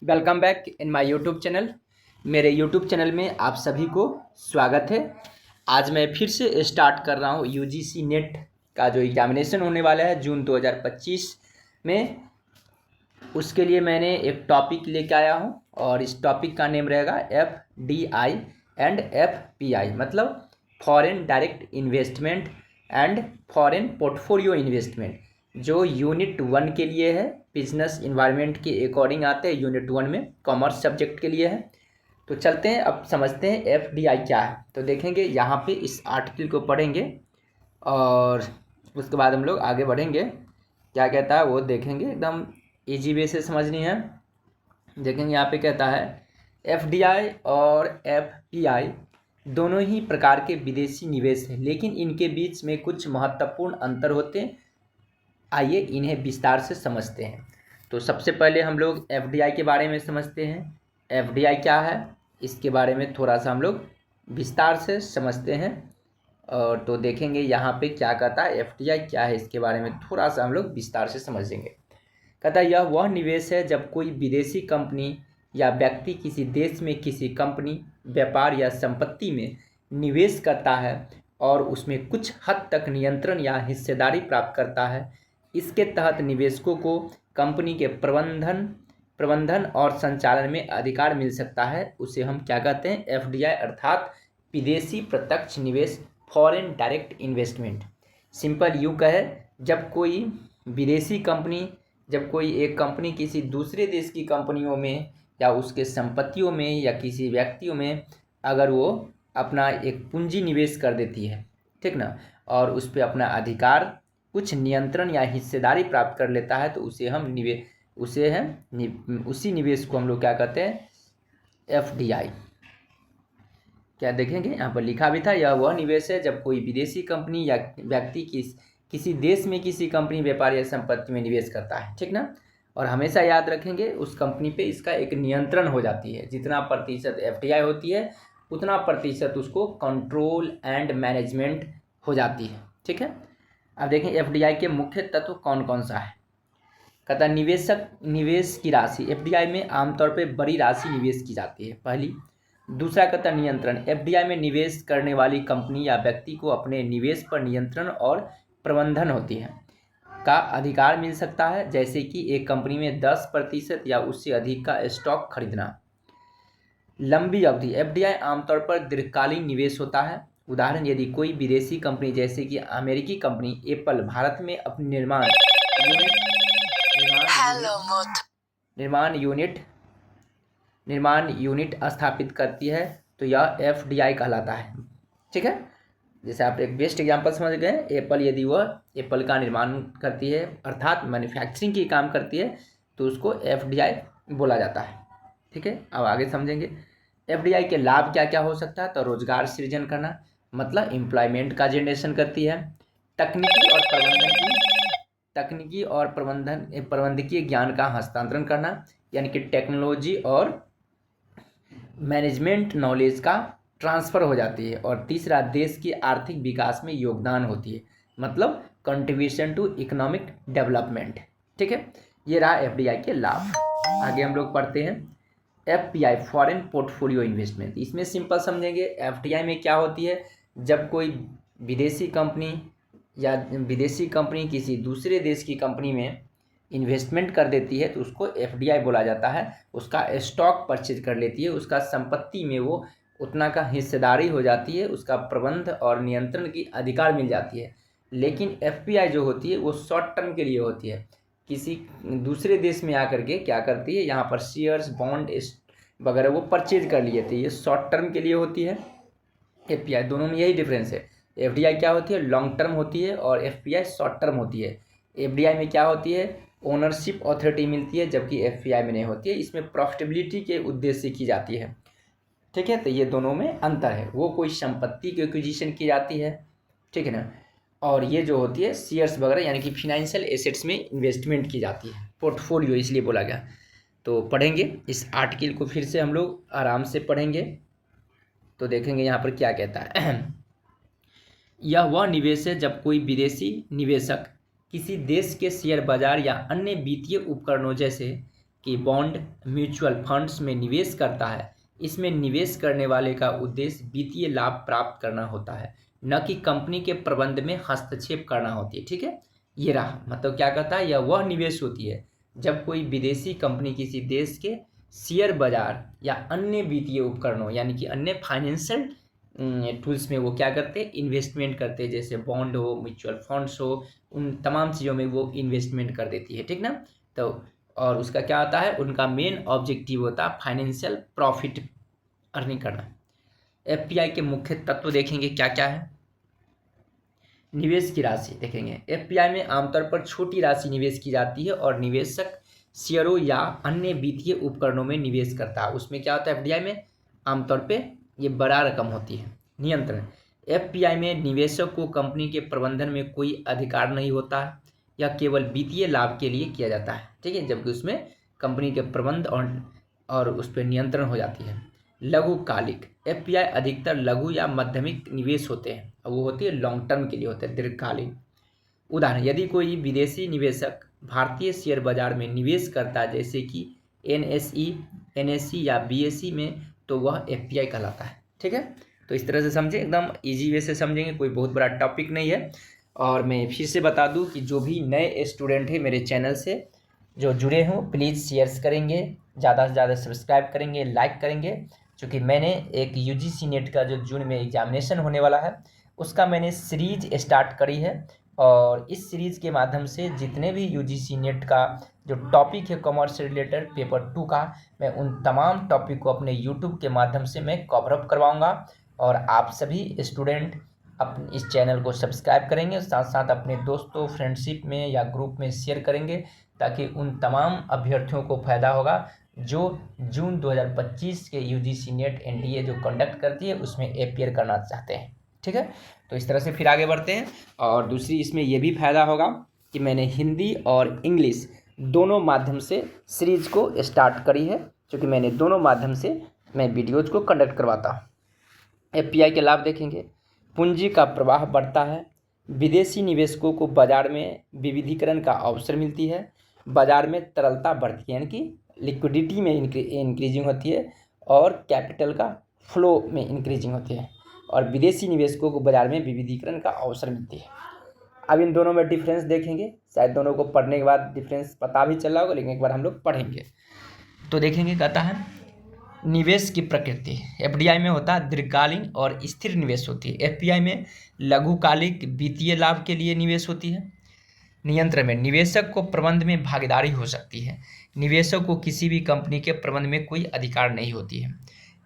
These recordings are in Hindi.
Welcome back in my YouTube channel. मेरे यूट्यूब चैनल में आप सभी को स्वागत है। आज मैं फिर से स्टार्ट कर रहा हूँ यूजीसी नेट का जो एग्जामिनेशन होने वाला है जून 2025 में। उसके लिए मैंने एक टॉपिक लेके आया हूँ और इस टॉपिक का नेम रहेगा FDI एंड FPI, मतलब foreign direct investment and foreign portfolio investment, जो यूनिट 1 के लिए है। बिजनेस इन्वायरमेंट के अकॉर्डिंग आते हैं यूनिट 1 में, कॉमर्स सब्जेक्ट के लिए है। तो चलते हैं, अब समझते हैं FDI क्या है। तो देखेंगे यहाँ पे इस आर्टिकल को पढ़ेंगे और उसके बाद हम लोग आगे बढ़ेंगे। क्या कहता है वो देखेंगे, एकदम इजी वे से समझनी है। देखेंगे यहाँ पे कहता है FDI और FPI दोनों ही प्रकार के विदेशी निवेश हैं, लेकिन इनके बीच में कुछ महत्वपूर्ण अंतर होते हैं। आइए इन्हें विस्तार से समझते हैं। तो सबसे पहले हम लोग FDI के बारे में समझते हैं। FDI क्या है इसके बारे में थोड़ा सा हम लोग विस्तार से समझते हैं। और तो देखेंगे यहाँ पे क्या कहता है, FDI क्या है इसके बारे में थोड़ा सा हम लोग विस्तार से समझेंगे। कहता है यह वह निवेश है जब कोई विदेशी कंपनी या व्यक्ति किसी देश में किसी कंपनी, व्यापार या संपत्ति में निवेश करता है और उसमें कुछ हद तक नियंत्रण या हिस्सेदारी प्राप्त करता है। इसके तहत निवेशकों को कंपनी के प्रबंधन और संचालन में अधिकार मिल सकता है। उसे हम क्या कहते हैं, FDI अर्थात विदेशी प्रत्यक्ष निवेश, फॉरेन डायरेक्ट इन्वेस्टमेंट। सिंपल यूँ कहे, जब कोई विदेशी कंपनी, जब कोई एक कंपनी किसी दूसरे देश की कंपनियों में या उसके संपत्तियों में या किसी व्यक्तियों में अगर वो अपना एक पूंजी निवेश कर देती है, ठीक ना, और उस पर अपना अधिकार, कुछ नियंत्रण या हिस्सेदारी प्राप्त कर लेता है, तो उसी निवेश को हम लोग क्या कहते हैं, FDI। क्या देखेंगे यहाँ पर लिखा भी था, यह वह निवेश है जब कोई विदेशी कंपनी या व्यक्ति किसी देश में किसी कंपनी, व्यापार या संपत्ति में निवेश करता है, ठीक ना। और हमेशा याद रखेंगे उस कंपनी पे इसका एक नियंत्रण हो जाती है। जितना प्रतिशत FDI होती है उतना प्रतिशत उसको कंट्रोल एंड मैनेजमेंट हो जाती है, ठीक है। अब देखें FDI के मुख्य तत्व कौन कौन सा है। कहता है निवेश की राशि, FDI में आमतौर पर बड़ी राशि निवेश की जाती है, पहली। दूसरा कहता है नियंत्रण, FDI में निवेश करने वाली कंपनी या व्यक्ति को अपने निवेश पर नियंत्रण और प्रबंधन होती है का अधिकार मिल सकता है, जैसे कि एक कंपनी में 10% या उससे अधिक का स्टॉक खरीदना। लंबी अवधि, FDI आमतौर पर दीर्घकालीन निवेश होता है। उदाहरण, यदि कोई विदेशी कंपनी जैसे कि अमेरिकी कंपनी एप्पल भारत में अपनी निर्माण यूनिट स्थापित करती है, तो यह FDI कहलाता है, ठीक है। जैसे आप एक बेस्ट एग्जांपल समझ गए, एप्पल, यदि वह एप्पल का निर्माण करती है अर्थात मैन्युफैक्चरिंग की काम करती है, तो उसको FDI बोला जाता है, ठीक है। अब आगे समझेंगे FDI के लाभ क्या क्या हो सकता है। तो रोजगार सृजन करना, मतलब एम्प्लॉयमेंट का जनरेशन करती है। तकनीकी और प्रबंधकीय ज्ञान का हस्तांतरण करना, यानी कि टेक्नोलॉजी और मैनेजमेंट नॉलेज का ट्रांसफ़र हो जाती है। और तीसरा, देश के आर्थिक विकास में योगदान होती है, मतलब कंट्रीब्यूशन टू इकोनॉमिक डेवलपमेंट, ठीक है। ये रहा FDI के लाभ। आगे हम लोग पढ़ते हैं FPI, फॉरेन पोर्टफोलियो इन्वेस्टमेंट। इसमें सिंपल समझेंगे, FDI में क्या होती है, जब कोई विदेशी कंपनी किसी दूसरे देश की कंपनी में इन्वेस्टमेंट कर देती है, तो उसको FDI बोला जाता है। उसका स्टॉक परचेज कर लेती है, उसका संपत्ति में वो उतना का हिस्सेदारी हो जाती है, उसका प्रबंध और नियंत्रण की अधिकार मिल जाती है। लेकिन FPI जो होती है वो शॉर्ट टर्म के लिए होती है। किसी दूसरे देश में आकर के क्या करती है, यहाँ पर शेयर्स, बॉन्ड वगैरह वो परचेज कर लिए थे, ये शॉर्ट टर्म के लिए होती है। FPI दोनों में यही डिफरेंस है। FDI क्या होती है, लॉन्ग टर्म होती है, और FPI शॉर्ट टर्म होती है। FDI में क्या होती है, ओनरशिप अथॉरिटी मिलती है, जबकि FPI में नहीं होती है। इसमें प्रॉफिटेबिलिटी के उद्देश्य से की जाती है, ठीक है। तो ये दोनों में अंतर है, वो कोई संपत्ति की एक्विजिशन की जाती है, ठीक है ना, और ये जो होती है शेयर्स वगैरह, यानी कि फिनेंशियल एसेट्स में इन्वेस्टमेंट की जाती है, पोर्टफोलियो इसलिए बोला गया। तो पढ़ेंगे इस आर्टिकल को, फिर से हम लोग आराम से पढ़ेंगे। तो देखेंगे यहाँ पर क्या कहता है यह वह निवेश है जब कोई विदेशी निवेशक किसी देश के शेयर बाजार या अन्य वित्तीय उपकरणों जैसे कि बॉन्ड म्यूचुअल फंड्स में निवेश करता है, इसमें निवेश करने वाले का उद्देश्य वित्तीय लाभ प्राप्त करना होता है, न कि कंपनी के प्रबंध में हस्तक्षेप करना होती है। ठीक है, ये रहा मतलब क्या कहता है, यह वह निवेश होती है जब कोई विदेशी कंपनी किसी देश के शेयर बाजार या अन्य वित्तीय उपकरणों यानी कि अन्य फाइनेंशियल टूल्स में वो क्या करते हैं, इन्वेस्टमेंट करते हैं, जैसे बॉन्ड हो, म्यूचुअल फंड्स हो, उन तमाम चीज़ों में वो इन्वेस्टमेंट कर देती है। ठीक ना, तो और उसका क्या होता है, उनका मेन ऑब्जेक्टिव होता है फाइनेंशियल प्रॉफिट अर्निंग करना। एफपीआई के मुख्य तत्व देखेंगे क्या क्या है। निवेश की राशि देखेंगे, एफपीआई में आमतौर पर छोटी राशि निवेश की जाती है और निवेशक शेयरों या अन्य वित्तीय उपकरणों में निवेश करता है। उसमें क्या होता है, एफडीआई में आमतौर पे ये बड़ा रकम होती है। नियंत्रण, एफपीआई में निवेशक को कंपनी के प्रबंधन में कोई अधिकार नहीं होता है, यह केवल वित्तीय लाभ के लिए किया जाता है। ठीक है, जबकि उसमें कंपनी के प्रबंध और उस पर नियंत्रण हो जाती है। लघुकालिक, एफपीआई अधिकतर लघु या माध्यमिक निवेश होते हैं और वो होती है लॉन्ग टर्म के लिए होते हैं, दीर्घकालीन। उदाहरण, यदि कोई विदेशी निवेशक भारतीय शेयर बाजार में निवेश करता है जैसे कि एनएसई या बीएसई में, तो वह एफपीआई कहलाता है। ठीक है, तो इस तरह से समझें, एकदम इजी वे से समझेंगे, कोई बहुत बड़ा टॉपिक नहीं है। और मैं फिर से बता दूं कि जो भी नए स्टूडेंट हैं मेरे चैनल से जो जुड़े हों, प्लीज़ शेयर्स करेंगे, ज़्यादा से ज़्यादा सब्सक्राइब करेंगे, लाइक करेंगे, क्योंकि मैंने एक यूजीसी नेट का जो जून में एग्जामिनेशन होने वाला है उसका मैंने सीरीज स्टार्ट करी है। और इस सीरीज़ के माध्यम से जितने भी यूजीसी नेट का जो टॉपिक है कॉमर्स से रिलेटेड पेपर 2 का, मैं उन तमाम टॉपिक को अपने यूट्यूब के माध्यम से मैं कवरअप करवाऊँगा। और आप सभी स्टूडेंट अपने इस चैनल को सब्सक्राइब करेंगे, साथ साथ अपने दोस्तों, फ्रेंडशिप में या ग्रुप में शेयर करेंगे, ताकि उन तमाम अभ्यर्थियों को फ़ायदा होगा जो जून 2025 के यूजीसी नेट एनडीए जो कंडक्ट करती है उसमें अपियर करना चाहते हैं। ठीक है, तो इस तरह से फिर आगे बढ़ते हैं। और दूसरी इसमें यह भी फ़ायदा होगा कि मैंने हिंदी और इंग्लिश दोनों माध्यम से सीरीज़ को स्टार्ट करी है, क्योंकि मैंने दोनों माध्यम से मैं वीडियोज़ को कंडक्ट करवाता हूँ। एफपीआई के लाभ देखेंगे, पूंजी का प्रवाह बढ़ता है, विदेशी निवेशकों को बाजार में विविधीकरण का अवसर मिलती है, बाजार में तरलता बढ़ती है यानी कि लिक्विडिटी में इंक्रीजिंग होती है, और कैपिटल का फ्लो में इंक्रीजिंग होती है, और विदेशी निवेशकों को बाजार में विविधीकरण का अवसर मिलती है। अब इन दोनों में डिफरेंस देखेंगे, शायद दोनों को पढ़ने के बाद डिफरेंस पता भी चला होगा, लेकिन एक बार हम लोग पढ़ेंगे तो देखेंगे। कहता है निवेश की प्रकृति, एफडीआई में होता है दीर्घकालीन और स्थिर निवेश होती है, एफपीआई में लघुकालिक वित्तीय लाभ के लिए निवेश होती है। नियंत्रण में निवेशक को प्रबंध में भागीदारी हो सकती है, निवेशक को किसी भी कंपनी के प्रबंध में कोई अधिकार नहीं होती है।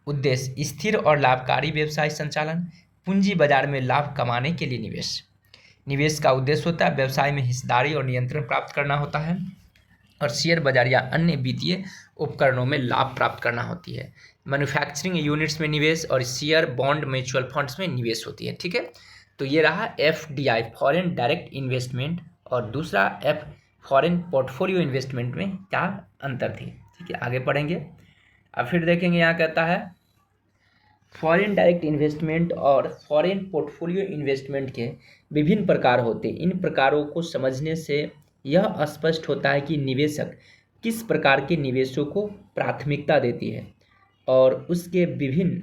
उद्देश्य स्थिर और लाभकारी व्यवसाय संचालन, पूंजी बाजार में लाभ कमाने के लिए निवेश। निवेश का उद्देश्य होता है व्यवसाय में हिस्सेदारी और नियंत्रण प्राप्त करना होता है, और शेयर बाजार या अन्य वित्तीय उपकरणों में लाभ प्राप्त करना होती है। मैन्युफैक्चरिंग यूनिट्स में निवेश और शेयर, बॉन्ड, म्यूचुअल फंड्स में निवेश होती है। ठीक है, तो ये रहा एफडीआई, फॉरेन डायरेक्ट इन्वेस्टमेंट, और दूसरा एफ फॉरेन पोर्टफोलियो इन्वेस्टमेंट में क्या अंतर थी। ठीक है, आगे पढ़ेंगे। अब फिर देखेंगे, यहाँ कहता है फॉरेन डायरेक्ट इन्वेस्टमेंट और फॉरेन पोर्टफोलियो इन्वेस्टमेंट के विभिन्न प्रकार होते हैं। इन प्रकारों को समझने से यह स्पष्ट होता है कि निवेशक किस प्रकार के निवेशों को प्राथमिकता देती है और उसके विभिन्न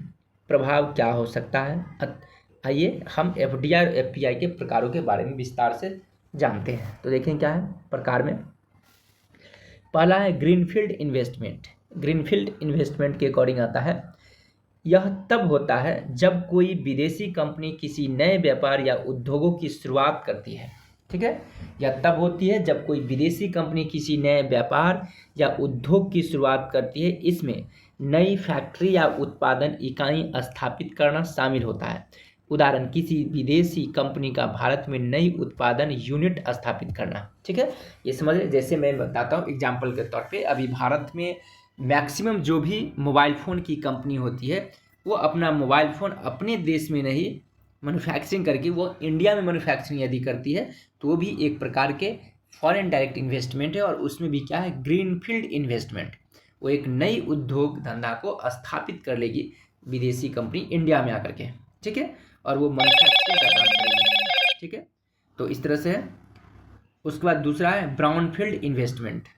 प्रभाव क्या हो सकता है। आइए हम एफडीआई और एफपीआई के प्रकारों के बारे में विस्तार से जानते हैं। तो देखें क्या है प्रकार में। पहला है ग्रीनफील्ड इन्वेस्टमेंट। ग्रीनफील्ड इन्वेस्टमेंट के अकॉर्डिंग आता है, यह तब होता है जब कोई विदेशी कंपनी किसी नए व्यापार या उद्योगों की शुरुआत करती है। ठीक है, यह तब होती है जब कोई विदेशी कंपनी किसी नए व्यापार या उद्योग की शुरुआत करती है। इसमें नई फैक्ट्री या उत्पादन इकाई स्थापित करना शामिल होता है। उदाहरण, किसी विदेशी कंपनी का भारत में नई उत्पादन यूनिट स्थापित करना। ठीक है, ये समझ लें। जैसे मैं बताता हूँ एग्जाम्पल के तौर पे, अभी भारत में मैक्सिमम जो भी मोबाइल फ़ोन की कंपनी होती है वो अपना मोबाइल फ़ोन अपने देश में नहीं मैन्युफैक्चरिंग करके वो इंडिया में मैन्युफैक्चरिंग यदि करती है तो वो भी एक प्रकार के फॉरेन डायरेक्ट इन्वेस्टमेंट है। और उसमें भी क्या है, ग्रीनफील्ड इन्वेस्टमेंट। वो एक नई उद्योग धंधा को स्थापित कर लेगी विदेशी कंपनी इंडिया में आकर के। ठीक है, और वो मैन्युफैक्चरिंग का काम करेगी। ठीक है, तो इस तरह से है। उसके बाद दूसरा है ब्राउनफील्ड इन्वेस्टमेंट।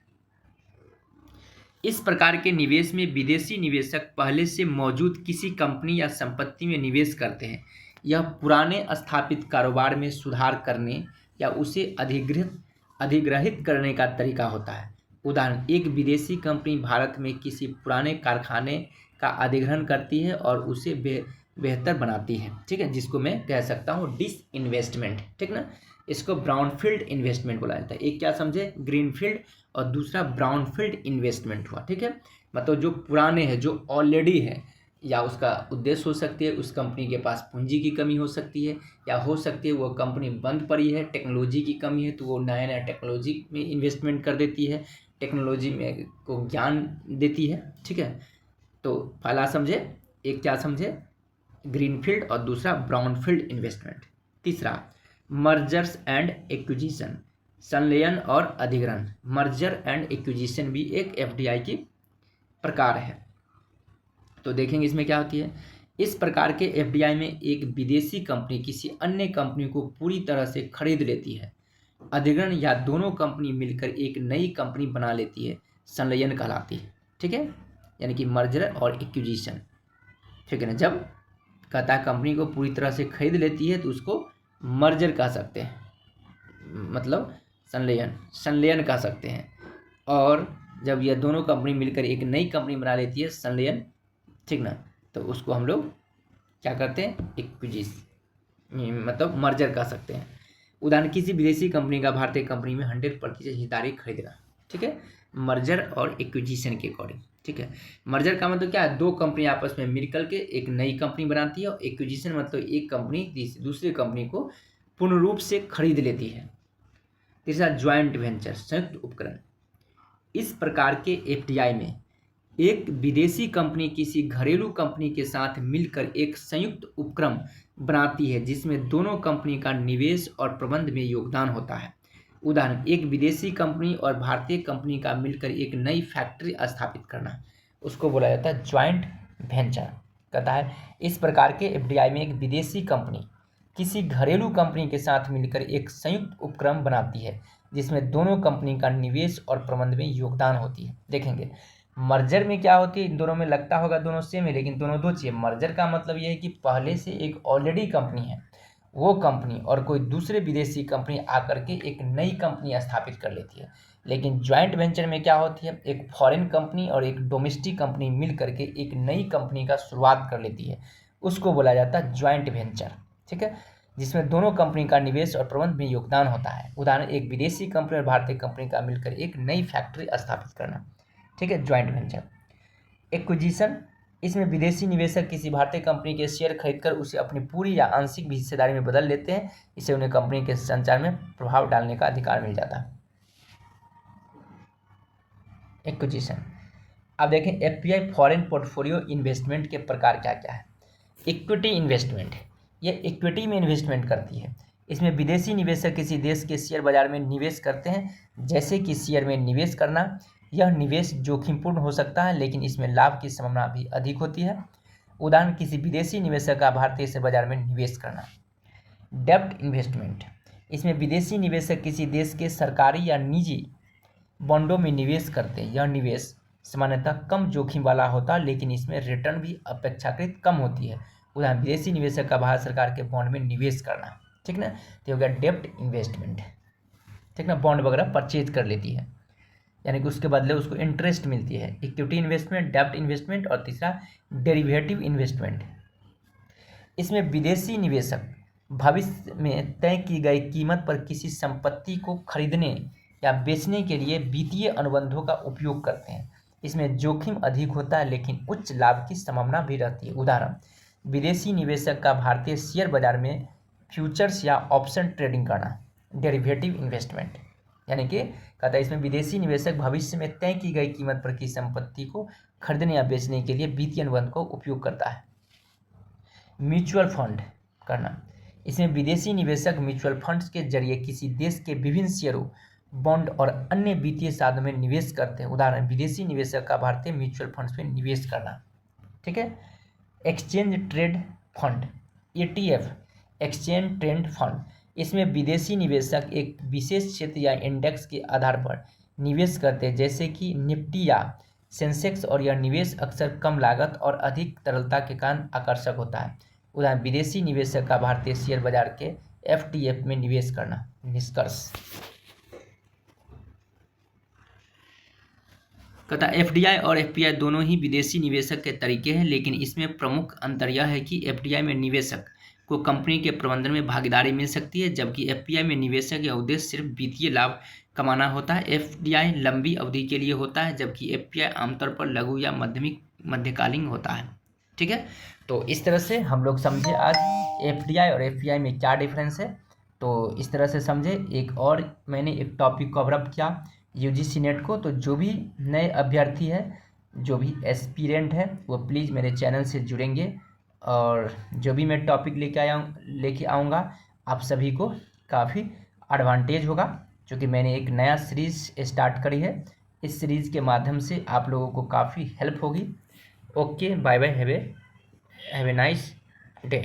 इस प्रकार के निवेश में विदेशी निवेशक पहले से मौजूद किसी कंपनी या संपत्ति में निवेश करते हैं। यह पुराने स्थापित कारोबार में सुधार करने या उसे अधिग्रहित करने का तरीका होता है। उदाहरण, एक विदेशी कंपनी भारत में किसी पुराने कारखाने का अधिग्रहण करती है और उसे बेहतर बनाती है। ठीक है, जिसको मैं कह सकता हूँ डिसइन्वेस्टमेंट। ठीक ना, इसको ब्राउनफील्ड इन्वेस्टमेंट बोला जाता है। एक क्या समझे, ग्रीनफील्ड, और दूसरा ब्राउनफील्ड इन्वेस्टमेंट हुआ। ठीक है, मतलब जो पुराने हैं, जो ऑलरेडी है, या उसका उद्देश्य हो सकती है उस कंपनी के पास पूंजी की कमी हो सकती है, या हो सकती है वो कंपनी बंद पड़ी है, टेक्नोलॉजी की कमी है, तो वो नया नया टेक्नोलॉजी में इन्वेस्टमेंट कर देती है, टेक्नोलॉजी में को ज्ञान देती है। ठीक है, तो पहला समझे, एक क्या समझे, ग्रीनफील्ड, और दूसरा ब्राउनफील्ड इन्वेस्टमेंट। तीसरा, मर्जर्स एंड एक्विजिशन, संलयन और अधिग्रहण। मर्जर एंड एक्विजिशन भी एक एफडीआई की प्रकार है। तो देखेंगे इसमें क्या होती है। इस प्रकार के एफडीआई में एक विदेशी कंपनी किसी अन्य कंपनी को पूरी तरह से खरीद लेती है। अधिग्रहण या दोनों कंपनी मिलकर एक नई कंपनी बना लेती है, संलयन कहलाती है। ठीक है, यानी कि मर्जर और एक्विजिशन। ठीक है ना, जब कहता है कंपनी को पूरी तरह से खरीद लेती है तो उसको मर्जर कह सकते हैं, मतलब संलयन कह सकते हैं। और जब यह दोनों कंपनी मिलकर एक नई कंपनी बना लेती है, संलयन, ठीक ना, तो उसको हम लोग क्या करते हैं, मतलब मर्जर कह सकते हैं। उदाहरण, किसी विदेशी कंपनी का भारतीय कंपनी में 100% हिस्सेदारी खरीदना। ठीक है, मर्जर और एक्विजिशन के अकॉर्डिंग। ठीक है, मर्जर का मतलब क्या है, दो कंपनी आपस में मिलकर के एक नई कंपनी बनाती है, और एक्विजिशन मतलब एक कंपनी दूसरी कंपनी को पूर्ण रूप से खरीद लेती है। तीसरा, ज्वाइंट वेंचर, संयुक्त उपक्रम। इस प्रकार के एफडीआई में एक विदेशी कंपनी किसी घरेलू कंपनी के साथ मिलकर एक संयुक्त उपक्रम बनाती है जिसमें दोनों कंपनी का निवेश और प्रबंध में योगदान होता है। उदाहरण, एक विदेशी कंपनी और भारतीय कंपनी का मिलकर एक नई फैक्ट्री स्थापित करना, उसको बोला जाता है ज्वाइंट वेंचर। कहता है इस प्रकार के एफडीआई में एक विदेशी कंपनी किसी घरेलू कंपनी के साथ मिलकर एक संयुक्त उपक्रम बनाती है जिसमें दोनों कंपनी का निवेश और प्रबंध में योगदान होती है। देखेंगे मर्जर में क्या होती है, इन दोनों में लगता होगा दोनों सेम है, लेकिन दोनों दो चीज़। मर्जर का मतलब ये है कि पहले से एक ऑलरेडी कंपनी है, वो कंपनी और कोई दूसरे विदेशी कंपनी आकर के एक नई कंपनी स्थापित कर लेती है। लेकिन ज्वाइंट वेंचर में क्या होती है, एक फॉरेन कंपनी और एक डोमेस्टिक कंपनी मिल करके एक नई कंपनी का शुरुआत कर लेती है, उसको बोला जाता है ज्वाइंट वेंचर। ठीक है, जिसमें दोनों कंपनी का निवेश और प्रबंध में योगदान होता है। उदाहरण, एक विदेशी कंपनी और भारतीय कंपनी का मिलकर एक नई फैक्ट्री स्थापित करना। ठीक है, ज्वाइंट वेंचर। एक्विजिशन, इसमें विदेशी निवेशक किसी भारतीय कंपनी के शेयर खरीदकर उसे अपनी पूरी या आंशिक हिस्सेदारी में बदल लेते हैं। इससे उन्हें कंपनी के संचार में प्रभाव डालने का अधिकार मिल जाता है। एक्विजिशन। अब देखें एफपीआई फॉरेन पोर्टफोलियो इन्वेस्टमेंट के प्रकार क्या क्या है। इक्विटी इन्वेस्टमेंट, ये इक्विटी में इन्वेस्टमेंट करती है। इसमें विदेशी निवेशक किसी देश के शेयर बाजार में निवेश करते हैं। जैसे कि शेयर में निवेश करना, यह निवेश जोखिमपूर्ण हो सकता है लेकिन इसमें लाभ की संभावना भी अधिक होती है। उदाहरण, किसी विदेशी निवेशक का भारतीय शेयर बाजार में निवेश करना। डेब्ट इन्वेस्टमेंट, इसमें विदेशी निवेशक किसी देश के सरकारी या निजी बॉन्डों में निवेश करते हैं। यह निवेश सामान्यतः कम जोखिम वाला होता है लेकिन इसमें रिटर्न भी अपेक्षाकृत कम होती है। उदाहरण, विदेशी निवेशक का भारत सरकार के बॉन्ड में निवेश करना। ठीक ना, तो हो गया डेब्ट इन्वेस्टमेंट। ठीक ना, बॉन्ड वगैरह परचेज कर लेती है, यानी कि उसके बदले उसको इंटरेस्ट मिलती है। इक्विटी इन्वेस्टमेंट, डेब्ट इन्वेस्टमेंट, और तीसरा डेरिवेटिव इन्वेस्टमेंट। इसमें विदेशी निवेशक भविष्य में तय की गई कीमत पर किसी संपत्ति को खरीदने या बेचने के लिए वित्तीय अनुबंधों का उपयोग करते हैं। इसमें जोखिम अधिक होता है लेकिन उच्च लाभ की संभावना भी रहती है। उदाहरण, विदेशी निवेशक का भारतीय शेयर बाजार में फ्यूचर्स या ऑप्शन ट्रेडिंग करना। डेरिवेटिव इन्वेस्टमेंट, यानी कि कहता है इसमें विदेशी निवेशक भविष्य में तय की गई कीमत पर किसी संपत्ति को खरीदने या बेचने के लिए वित्तीय अनुबंध का उपयोग करता है। म्यूचुअल फंड करना, इसमें विदेशी निवेशक म्यूचुअल फंड्स के जरिए किसी देश के विभिन्न शेयरों, बॉन्ड और अन्य वित्तीय साधनों में निवेश करते हैं। उदाहरण, विदेशी निवेशक का भारतीय म्यूचुअल फंड्स में निवेश करना। ठीक है, exchange trade fund, ETF, exchange trade fund. इसमें विदेशी निवेशक एक विशेष क्षेत्र या इंडेक्स के आधार पर निवेश करते हैं, जैसे कि निफ्टी या सेंसेक्स और यह निवेश अक्सर कम लागत और अधिक तरलता के कारण आकर्षक होता है। उदाहरण विदेशी निवेशक का भारतीय शेयर बाजार के एफटीएफ में निवेश करना। निष्कर्ष कहता एफडीआई और एफपीआई दोनों ही विदेशी निवेशक के तरीके हैं, लेकिन इसमें प्रमुख अंतर यह है कि एफडीआई में निवेशक को कंपनी के प्रबंधन में भागीदारी मिल सकती है, जबकि एफपीआई में निवेशक का उद्देश्य सिर्फ वित्तीय लाभ कमाना होता है। एफडीआई लंबी अवधि के लिए होता है, जबकि एफपीआई आमतौर पर लघु या मध्यकालीन होता है। ठीक है, तो इस तरह से हम लोग समझे आज एफडीआई और एफपीआई में क्या डिफरेंस है। तो इस तरह से समझे। एक और मैंने एक टॉपिक कवरअप किया यूजीसी नेट को। तो जो भी नए अभ्यर्थी है, जो भी एस्पिरेंट है, वो प्लीज़ मेरे चैनल से जुड़ेंगे, और जो भी मैं टॉपिक लेके आऊँगा आप सभी को काफ़ी एडवांटेज होगा, क्योंकि मैंने एक नया सीरीज़ स्टार्ट करी है। इस सीरीज़ के माध्यम से आप लोगों को काफ़ी हेल्प होगी। Okay, bye bye, have a nice day.